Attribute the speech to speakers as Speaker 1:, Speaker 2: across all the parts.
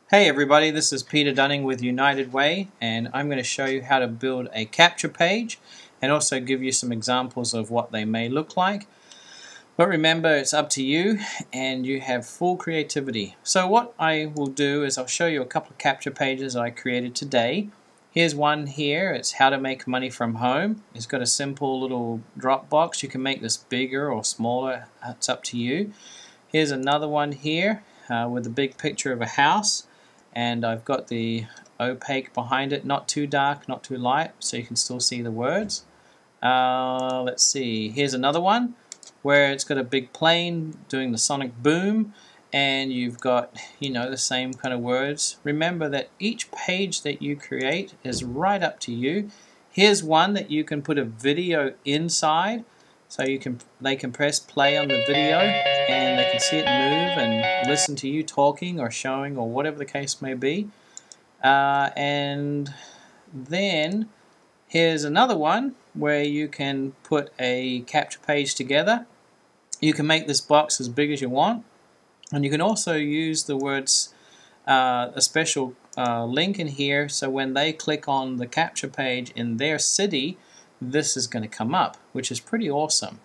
Speaker 1: Hey everybody, this is Peter Dunning with United Way, and I'm going to show you how to build a capture page and also give you some examples of what they may look like. But remember, it's up to you and you have full creativity. So what I will do is I'll show you a couple of capture pages that I created today. Here's one here. It's how to make money from home. It's got a simple little drop box. You can make this bigger or smaller. It's up to you. Here's another one here with a big picture of a house. And I've got the opaque behind it, not too dark, not too light, so you can still see the words. Let's see, here's another one where it's got a big plane doing the sonic boom, and you've got, the same kind of words. Remember that each page that you create is right up to you. Here's one that you can put a video inside, so they can press play on the video and they can see it move and listen to you talking or showing or whatever the case may be. And then here's another one where you can put a capture page together. You can make this box as big as you want, and you can also use the words a special link in here, so when they click on the capture page in their city, this is going to come up, which is pretty awesome.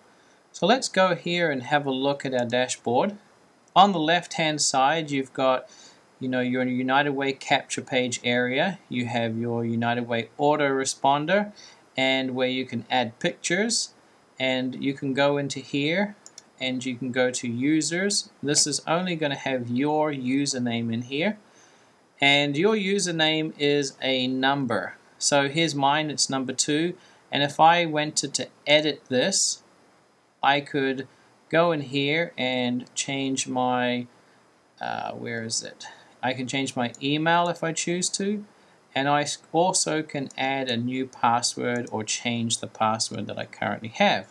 Speaker 1: So let's go here and have a look at our dashboard. On the left hand side you've got your United Way capture page area. You have your United Way Autoresponder, and where you can add pictures, and you can go into here and you can go to users. This is only going to have your username in here, and your username is a number. So here's mine, it's number 2. And if I went to edit this, I could go in here and change my, where is it? I can change my email if I choose to, and I also can add a new password or change the password that I currently have.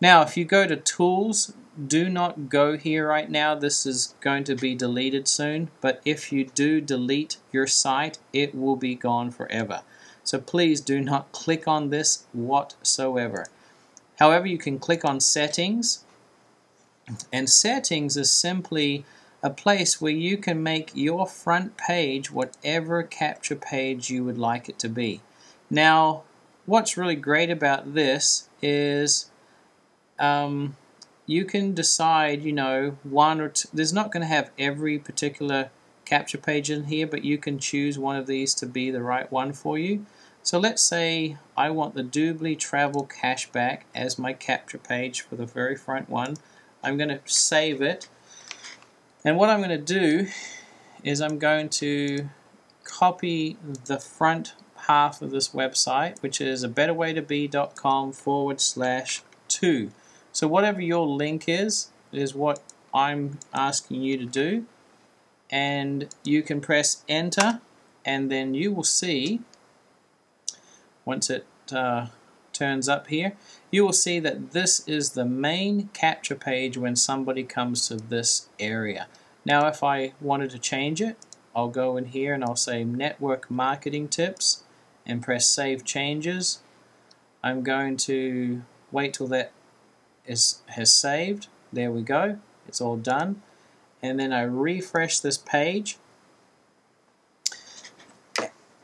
Speaker 1: Now if you go to Tools, do not go here right now. This is going to be deleted soon, but if you do delete your site, it will be gone forever. So please do not click on this whatsoever. However, you can click on Settings, and Settings is simply a place where you can make your front page whatever capture page you would like it to be. Now, what's really great about this is you can decide, one or two. There's not going to have every particular capture page in here, but you can choose one of these to be the right one for you. So let's say I want the Doobly Travel Cashback as my capture page for the very front one. I'm going to save it, and what I'm going to do is I'm going to copy the front half of this website, which is abetterwaytobe.com/2. So whatever your link is what I'm asking you to do, and you can press enter, and then you will see, once it turns up here, you will see that this is the main capture page when somebody comes to this area. Now if I wanted to change it, I'll go in here and I'll say Network Marketing Tips and press Save Changes. I'm going to wait till that has saved. There we go, it's all done. And then I refresh this page,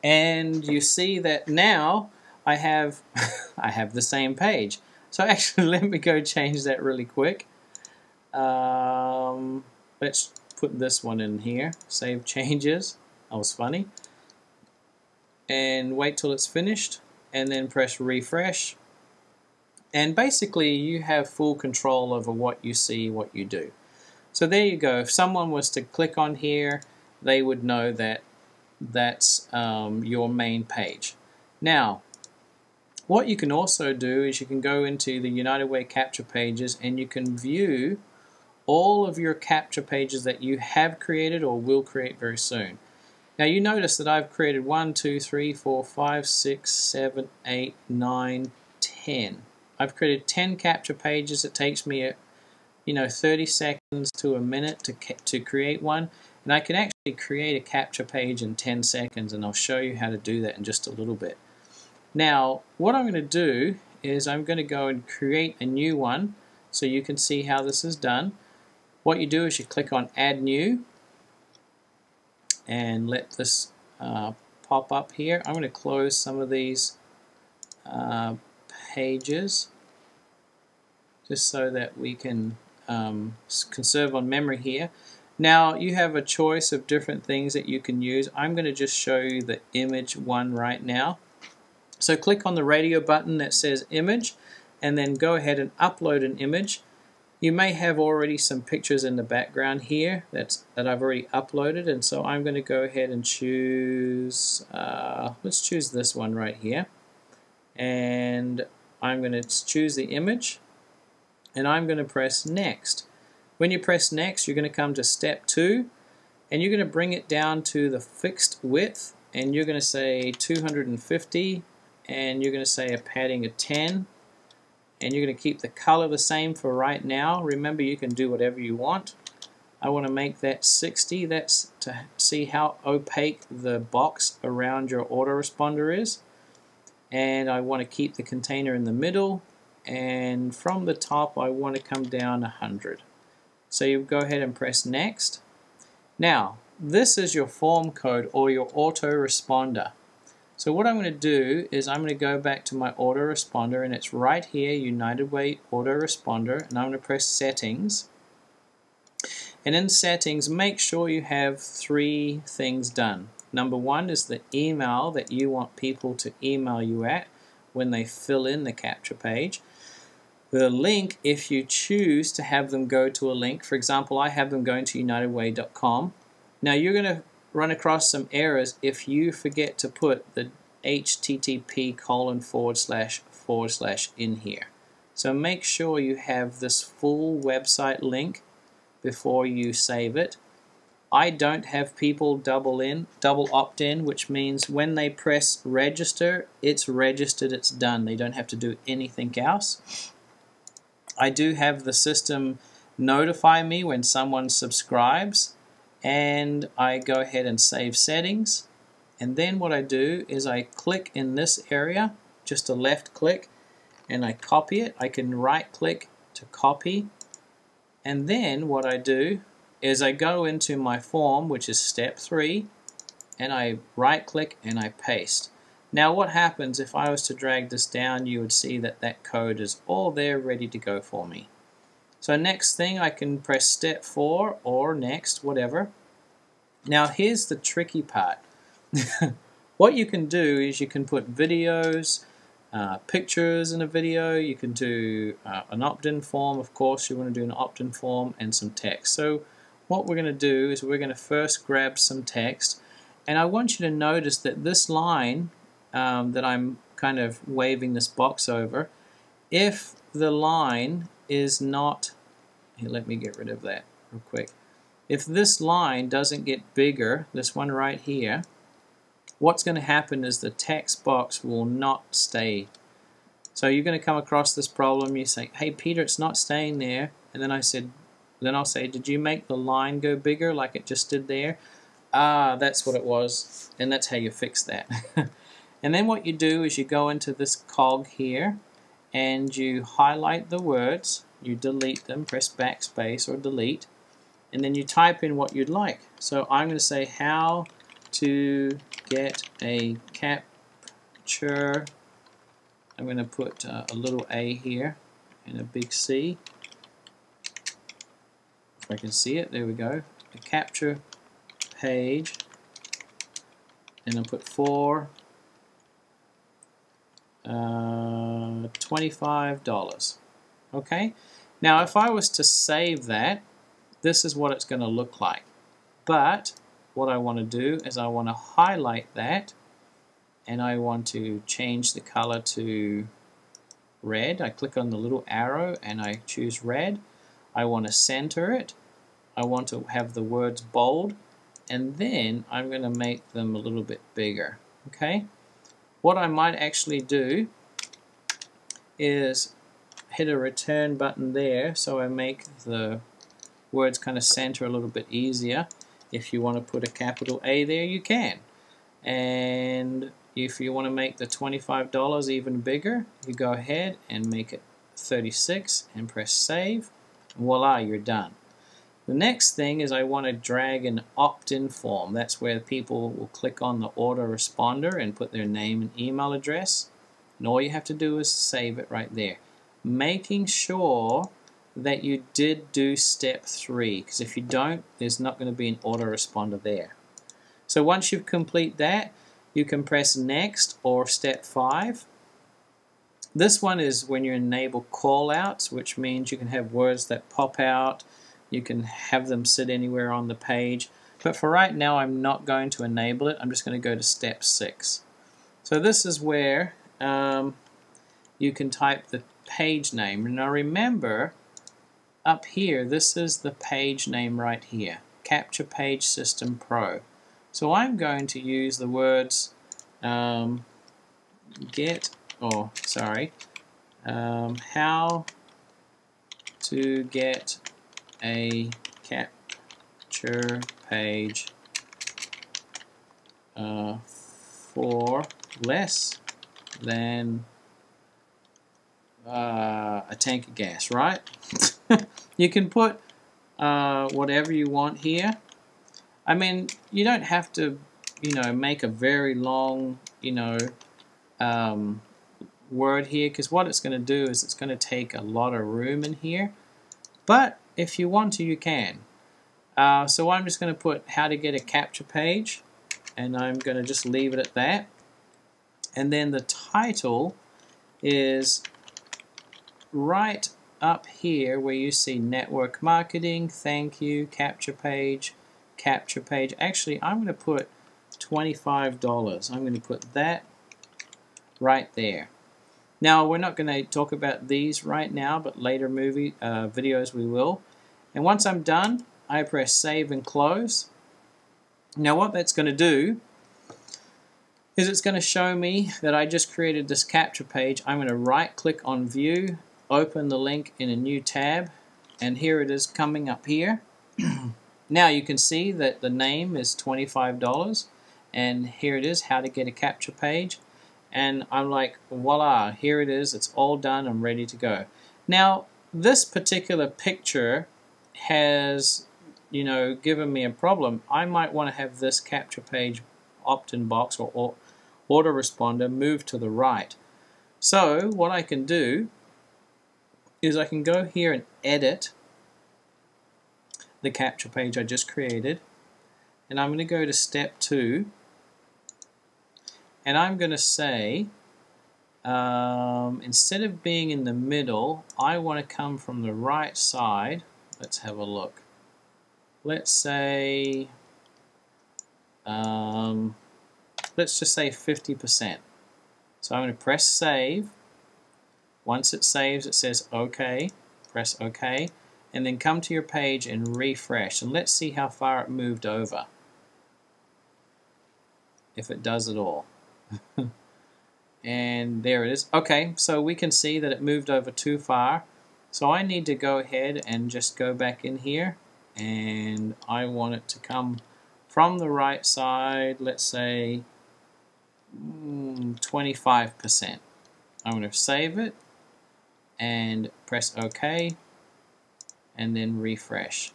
Speaker 1: and you see that now I have the same page. So actually, let me go change that really quick. Let's put this one in here. Save changes. That was funny. And wait till it's finished, and then press refresh. And basically, you have full control over what you see, what you do. So there you go. If someone was to click on here, they would know that that's your main page. Now, what you can also do is you can go into the United Way capture pages, and you can view all of your capture pages that you have created or will create very soon. Now you notice that I've created 1, 2, 3, 4, 5, 6, 7, 8, 9, 10. I've created 10 capture pages. It takes me 30 seconds to a minute to create one, and I can actually create a capture page in 10 seconds, and I'll show you how to do that in just a little bit. Now what I'm going to do is I'm going to go and create a new one so you can see how this is done. What you do is you click on Add New, and let this pop up here. I'm going to close some of these pages just so that we can conserve on memory here. Now you have a choice of different things that you can use. I'm going to just show you the image one right now. So click on the radio button that says image and then go ahead and upload an image. You may have already some pictures in the background here that I've already uploaded, and so I'm going to go ahead and choose, let's choose this one right here, and I'm going to choose the image and I'm going to press next. When you press next, you're going to come to step 2 and you're going to bring it down to the fixed width, and you're going to say 250, and you're going to say a padding of 10, and you're going to keep the color the same for right now. Remember, you can do whatever you want. I want to make that 60. That's to see how opaque the box around your autoresponder is. And I want to keep the container in the middle, and from the top I want to come down 100. So you go ahead and press next. Now this is your form code or your autoresponder. So what I'm going to do is I'm going to go back to my autoresponder, and it's right here, United Way autoresponder, and I'm going to press settings. And in settings, make sure you have 3 things done. Number 1 is the email that you want people to email you at when they fill in the capture page. The link, if you choose to have them go to a link, for example, I have them going to unitedway.com. Now you're going to run across some errors if you forget to put the http:// in here. So make sure you have this full website link before you save it. I don't have people double opt-in, which means when they press register, it's registered, it's done. They don't have to do anything else. I do have the system notify me when someone subscribes, and I go ahead and save settings, and then what I do is I click in this area, just a left click, and I copy it. I can right click to copy, and then what I do is I go into my form, which is step 3, and I right click and I paste. Now what happens if I was to drag this down, you would see that that code is all there ready to go for me. So next thing, I can press step 4 or next, whatever. Now here's the tricky part. What you can do is you can put videos, pictures in a video. You can do an opt-in form. Of course you want to do an opt-in form and some text. So what we're going to do is we're going to first grab some text, and I want you to notice that this line that I'm kind of waving this box over, if the line is not, here, let me get rid of that real quick. If this line doesn't get bigger, this one right here, what's going to happen is the text box will not stay. So you're going to come across this problem. You say, hey Peter, it's not staying there. And then I'll say, did you make the line go bigger like it just did there? Ah, that's what it was. And that's how you fix that. And then what you do is you go into this cog here and you highlight the words, you delete them, press backspace or delete, and then you type in what you'd like. So I'm going to say how to get a capture. I'm going to put a little a here and a big C. If I can see it, there we go. A capture page, and I'll put for $25. Okay, now if I was to save that, this is what it's going to look like. But what I want to do is I want to highlight that, and I want to change the color to red. I click on the little arrow and I choose red. I want to center it. I want to have the words bold, and then I'm going to make them a little bit bigger. Okay, what I might actually do is hit a return button there, so I make the words kind of center a little bit easier. If you want to put a capital A there, you can. And if you want to make the $25 even bigger, you go ahead and make it 36 and press save. Voila, you're done. The next thing is I want to drag an opt-in form. That's where people will click on the autoresponder and put their name and email address. And all you have to do is save it right there. Making sure that you did do step 3, because if you don't, there's not going to be an autoresponder there. So once you complete that, you can press next or step 5. This one is when you enable callouts, which means you can have words that pop out. You can have them sit anywhere on the page. But for right now, I'm not going to enable it. I'm just going to go to step 6. So this is where you can type the page name. Now remember, up here, this is the page name right here, Capture Page System Pro. So I'm going to use the words how to get a capture page for less than a tank of gas, right? You can put whatever you want here. I mean, you don't have to, make a very long, word here, because what it's going to do is it's going to take a lot of room in here. But if you want to, you can. So I'm just going to put how to get a capture page, and I'm going to just leave it at that. And then the title is right up here where you see network marketing, thank you, capture page. Actually, I'm going to put $25. I'm going to put that right there. Now, we're not going to talk about these right now, but later videos we will. And once I'm done, I press save and close. Now, what that's going to do is it's going to show me that I just created this capture page. I'm going to right click on view, open the link in a new tab, and here it is coming up here. Now you can see that the name is $25, and here it is, how to get a capture page. And I'm like, voila, here it is, it's all done, I'm ready to go. Now, this particular picture has, given me a problem. I might want to have this capture page opt-in box or autoresponder move to the right. So what I can do is I can go here and edit the capture page I just created, and I'm going to go to step 2, and I'm going to say instead of being in the middle, I want to come from the right side. Let's have a look. Let's say let's just say 50%. So I'm going to press save. Once it saves, it says OK. Press OK. And then come to your page and refresh. And let's see how far it moved over. If it does at all. And there it is. Okay, so we can see that it moved over too far. So I need to go ahead and just go back in here. And I want it to come from the right side, let's say 25%. I'm going to save it and press OK. And then refresh.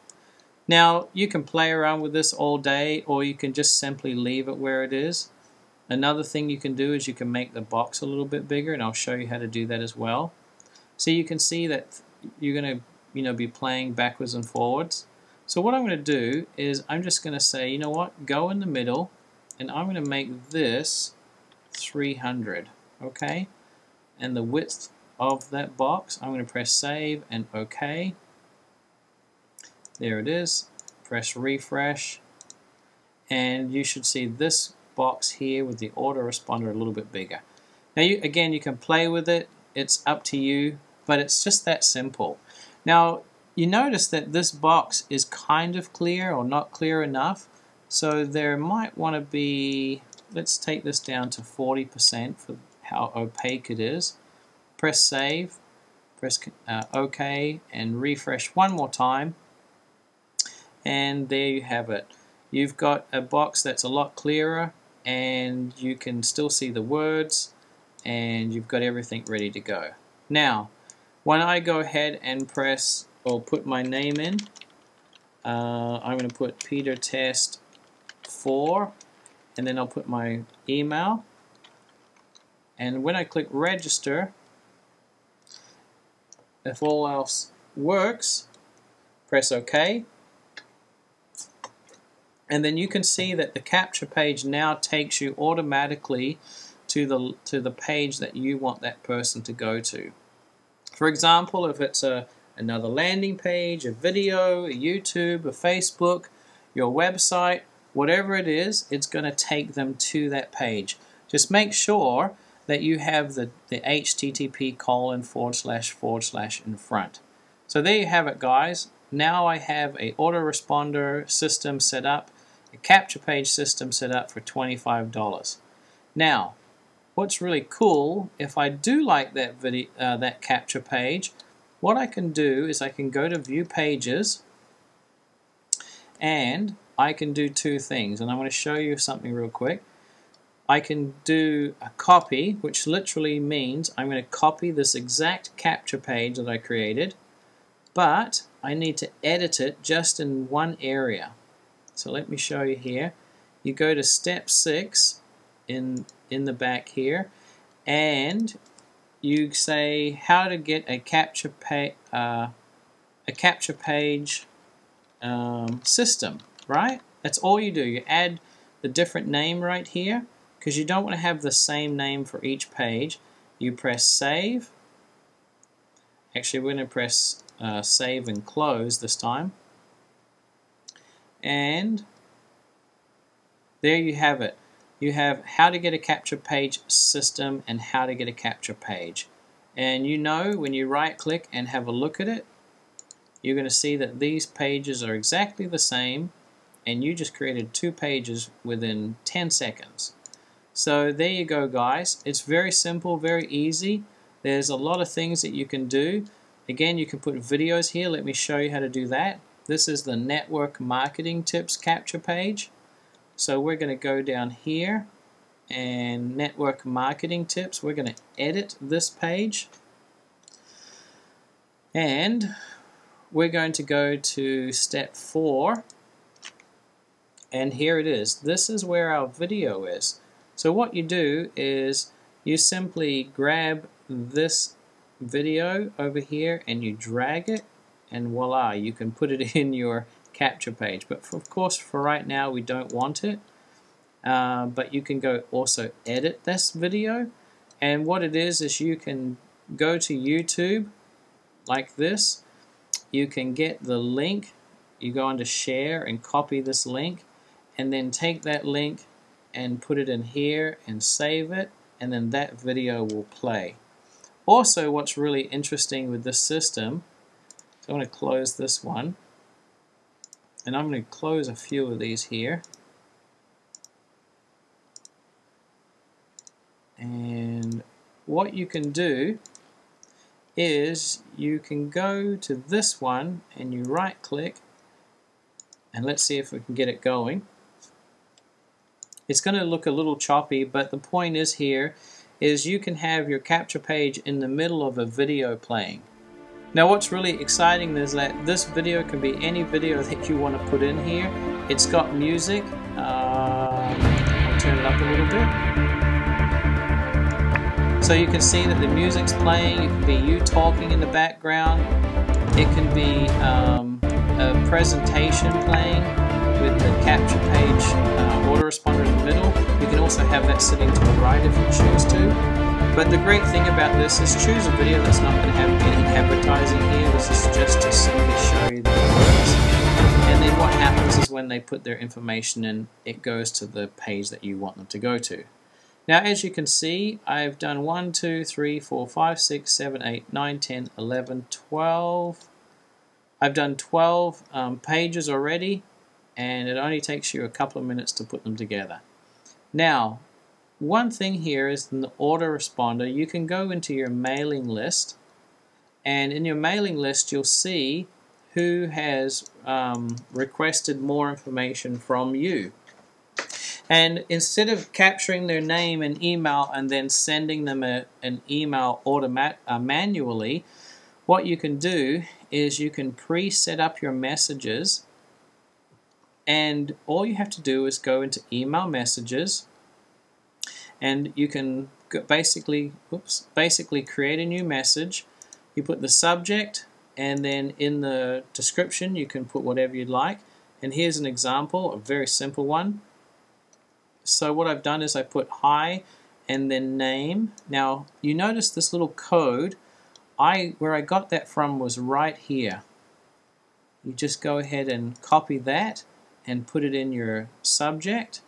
Speaker 1: Now you can play around with this all day, or you can just simply leave it where it is. Another thing you can do is you can make the box a little bit bigger, and I'll show you how to do that as well. So you can see that you're going to be playing backwards and forwards. So what I'm going to do is I'm just going to say, you know what, go in the middle, and I'm going to make this 300, okay? And the width of that box, I'm going to press save and OK. There it is. Press refresh, and you should see this box here with the autoresponder a little bit bigger. Now again, you can play with it. It's up to you, but it's just that simple. Now you notice that this box is kind of clear or not clear enough, so there might want to be, let's take this down to 40% for how opaque it is. Press save, press OK, and refresh one more time. And there you have it. You've got a box that's a lot clearer, and you can still see the words, and you've got everything ready to go. Now, when I go ahead and press or put my name in, I'm going to put Peter Test 4, and then I'll put my email. And when I click register, if all else works, press OK. And then you can see that the capture page now takes you automatically to the page that you want that person to go to. For example, if it's another landing page, a video, a YouTube, a Facebook, your website, whatever it is, it's going to take them to that page. Just make sure that you have the http:// in front. So there you have it, guys. Now I have a autoresponder system set up, a capture page system set up for $25. Now, what's really cool, if I do like that video, that capture page, what I can do is I can go to View Pages, and I can do two things. And I'm going to show you something real quick. I can do a copy, which literally means I'm going to copy this exact capture page that I created, but I need to edit it just in one area. So let me show you here. You go to step 6 in the back here, and you say how to get a capture page system, right? That's all you do. You add the different name right here, because you don't want to have the same name for each page. You press save. Actually, we're going to press save and close this time. And there you have it. You have how to get a capture page system and how to get a capture page. And you know, when you right click and have a look at it, you're going to see that these pages are exactly the same, and you just created 2 pages within 10 seconds. So there you go, guys. It's very simple, very easy. There's a lot of things that you can do. Again, you can put videos here. Let me show you how to do that. This is the network marketing tips capture page. So we're going to go down here and network marketing tips. We're going to edit this page, and we're going to go to step 4, and here it is. This is where our video is. So what you do is you simply grab this video over here and you drag it, and voila, you can put it in your capture page. But of course, for right now, we don't want it. But you can go also edit this video, and what it is you can go to YouTube like this. You can get the link. You go into share and copy this link, and then take that link and put it in here and save it, and then that video will play. Also, what's really interesting with this system, so I'm going to close this one, and I'm going to close a few of these here. And what you can do is you can go to this one and you right click, and let's see if we can get it going. It's going to look a little choppy, but the point is here is you can have your capture page in the middle of a video playing. Now what's really exciting is that this video can be any video that you want to put in here. It's got music. I'll turn it up a little bit. So you can see that the music's playing. It can be you talking in the background. It can be a presentation playing with the capture page autoresponder in the middle. You can also have that sitting to the right if you choose to. But the great thing about this is choose a video that's not going to have any advertising here. This is just to simply show you that it works. And then what happens is when they put their information in, it goes to the page that you want them to go to. Now, as you can see, I've done 1, 2, 3, 4, 5, 6, 7, 8, 9, 10, 11, 12. I've done 12 pages already, and it only takes you a couple of minutes to put them together. Now, one thing here is in the autoresponder, you can go into your mailing list, and in your mailing list you'll see who has requested more information from you. And instead of capturing their name and email and then sending them an email manually, what you can do is you can pre-set up your messages And all you have to do is go into email messages, and you can basically create a new message. You put the subject, and then in the description you can put whatever you'd like. And here's an example, a very simple one. So what I've done is I put hi and then name. Now you notice this little code, where I got that from was right here. You just go ahead and copy that and put it in your subject,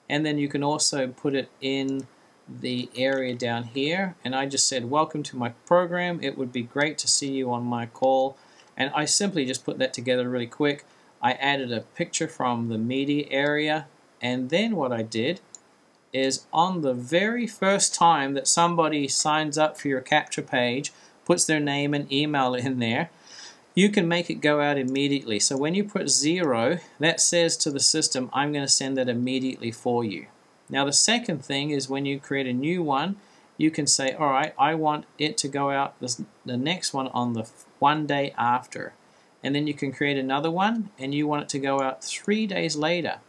Speaker 1: and then you can also put it in the area down here. And I just said, welcome to my program, it would be great to see you on my call. And I simply just put that together really quick. I added a picture from the media area, and then what I did is on the very first time that somebody signs up for your capture page, puts their name and email in there, you can make it go out immediately. So when you put 0, that says to the system, I'm going to send that immediately for you. Now the second thing is when you create a new one, you can say, alright, I want it to go out the next one on the one day after. And then you can create another one, and you want it to go out 3 days later.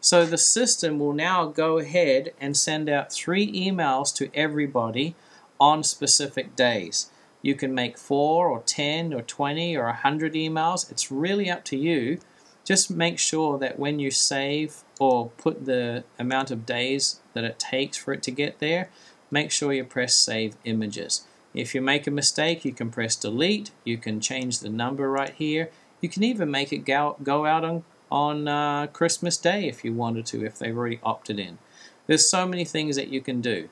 Speaker 1: So the system will now go ahead and send out 3 emails to everybody on specific days. You can make 4 or 10 or 20 or 100 emails. It's really up to you. Just make sure that when you save or put the amount of days that it takes for it to get there, make sure you press Save Images. If you make a mistake, you can press Delete. You can change the number right here. You can even make it go out on Christmas Day if you wanted to, if they've already opted in. There's so many things that you can do.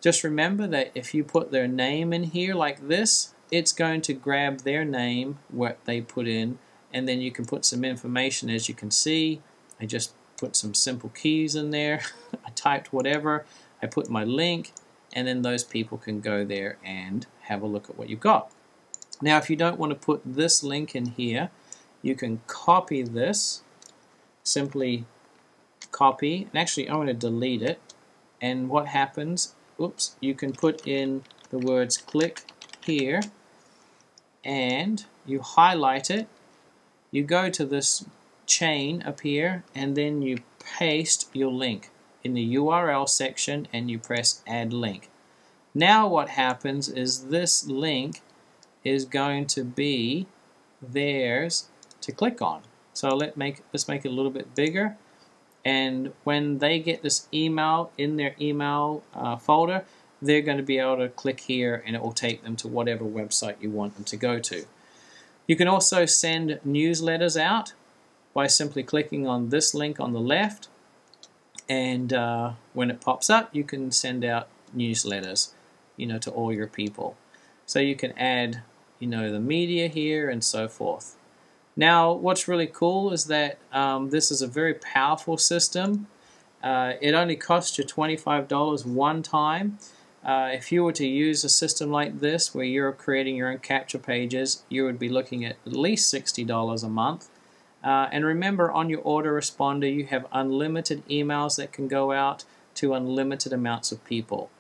Speaker 1: Just remember that if you put their name in here like this, it's going to grab their name, what they put in, and then you can put some information. As you can see, I just put some simple keys in there. I typed whatever, I put my link, and then those people can go there and have a look at what you've got. Now if you don't want to put this link in here, you can copy this, simply copy, and actually I'm going to delete it, and what happens, oops, you can put in the words click here, and you highlight it, you go to this chain up here, and then you paste your link in the URL section, and you press add link. Now what happens is this link is going to be theirs to click on. So let's make it a little bit bigger, and when they get this email in their email folder, they're going to be able to click here, and it will take them to whatever website you want them to go to. You can also send newsletters out by simply clicking on this link on the left, and when it pops up, you can send out newsletters, to all your people. So you can add, the media here and so forth. Now, what's really cool is that this is a very powerful system. It only costs you $25 one time. If you were to use a system like this where you're creating your own capture pages, you would be looking at least $60 a month. And remember, on your autoresponder, you have unlimited emails that can go out to unlimited amounts of people.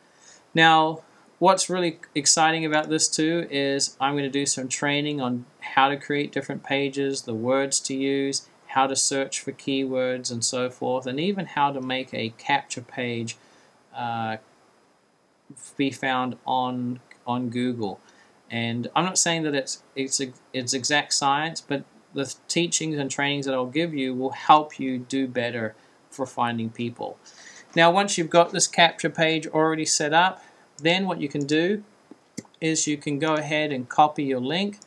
Speaker 1: Now, what's really exciting about this too is I'm going to do some training on how to create different pages, the words to use, how to search for keywords and so forth, and even how to make a capture page be found on Google. And I'm not saying that it's exact science, but the teachings and trainings that I'll give you will help you do better for finding people. Now, once you've got this capture page already set up, then what you can do is you can go ahead and copy your link,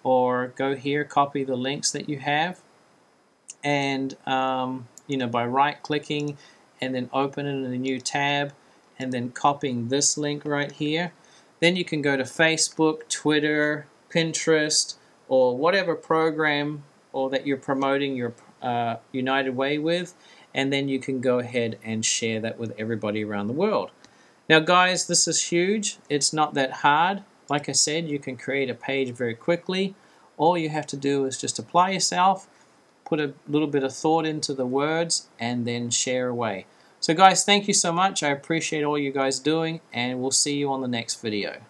Speaker 1: or go here, copy the links that you have, and by right-clicking and then open it in a new tab, and then copying this link right here. Then you can go to Facebook, Twitter, Pinterest, or whatever program or that you're promoting your United Way with, and then you can go ahead and share that with everybody around the world. Now guys, this is huge. It's not that hard. Like I said, you can create a page very quickly. All you have to do is just apply yourself, put a little bit of thought into the words, and then share away. So guys, thank you so much. I appreciate all you guys doing, and we'll see you on the next video.